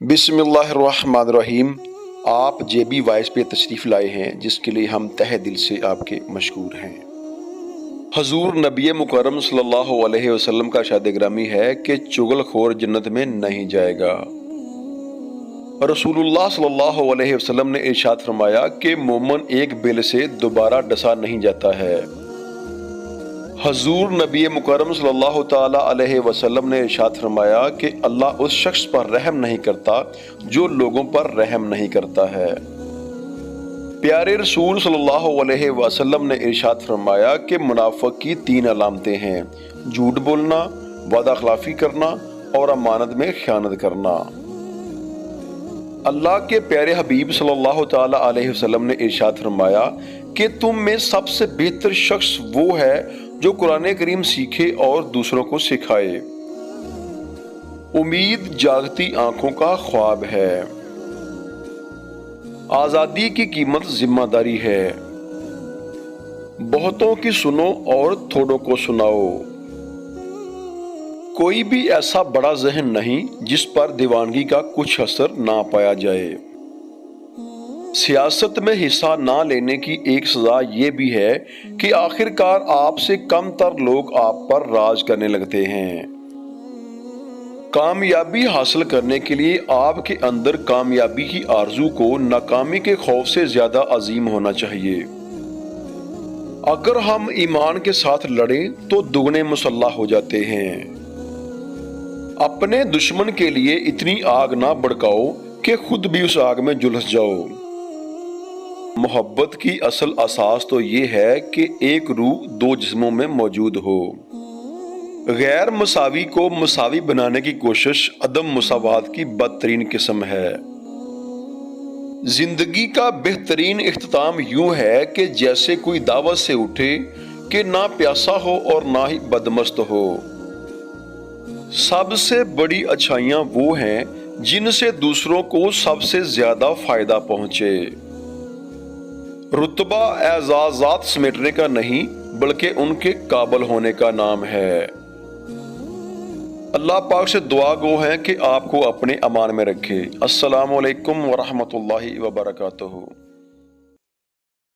बिस्मिल्लाहिर्रहमानिर्रहीम। आप JB voice पे तशरीफ़ लाए हैं, जिसके लिए हम तहे दिल से आपके मशकूर हैं। हजूर नबी मुकर्रम सल्लल्लाहु अलैहि वसल्लम का इरशाद ग्रामी है कि चुगलखोर जन्नत में नहीं जाएगा। रसूलुल्लाह सल्लल्लाहु अलैहि वसल्लम ने इरशाद फरमाया कि मोमन एक बिल से दोबारा डसा नहीं जाता है। हजूर नबी मुकर्रम सल्लल्लाहु ताला अलैहि वसल्लम ने इरशाद फरमाया कि अल्लाह उस शख्स पर रहम नहीं करता जो लोगों पर रहम नहीं करता है। प्यारे रसूल सल्लल्लाहु अलैहि वसल्लम ने इरशाद फरमाया कि मुनाफिक की 3 अलामतें हैं: झूठ बोलना, वादा खिलाफी करना और अमानत में खयानत करना। अल्लाह के प्यारे हबीब सल्लल्लाहु ताला अलैहि वसल्लम ने इरशाद फरमाया कि तुम में सबसे बेहतर शख्स वो है जो कुरान करीम सीखे और दूसरों को सिखाए। उम्मीद जागती आंखों का ख्वाब है। आजादी की कीमत जिम्मेदारी है। बहुतों की सुनो और थोड़ों को सुनाओ। कोई भी ऐसा बड़ा जहन नहीं जिस पर दीवानगी का कुछ असर ना पाया जाए। सियासत में हिस्सा ना लेने की एक सजा ये भी है कि आखिरकार आपसे कम तर लोग आप पर राज करने लगते हैं। कामयाबी हासिल करने के लिए आपके अंदर कामयाबी की आरजू को नाकामी के खौफ से ज्यादा अजीम होना चाहिए। अगर हम ईमान के साथ लड़ें तो दुगने मुसल्लह हो जाते हैं। अपने दुश्मन के लिए इतनी आग ना भड़काओ कि खुद भी उस आग में झुलस जाओ। मोहब्बत की असल असास तो ये है कि एक रूह 2 जिस्मों में मौजूद हो। गैर मसावी को मसावी बनाने की कोशिश अदम मुसावात की बदतरीन किस्म है। जिंदगी का बेहतरीन इख्तिताम यूं है कि जैसे कोई दावत से उठे कि ना प्यासा हो और ना ही बदमस्त हो। सबसे बड़ी अच्छाइयां वो हैं जिनसे दूसरों को सबसे ज्यादा फायदा पहुंचे। रुतबा एजाज़ात समेटने का नहीं बल्कि उनके काबिल होने का नाम है। अल्लाह पाक से दुआ गो है कि आपको अपने अमान में रखे। अस्सलामु अलैकुम वरहमतुल्लाहि वबरकातुहू।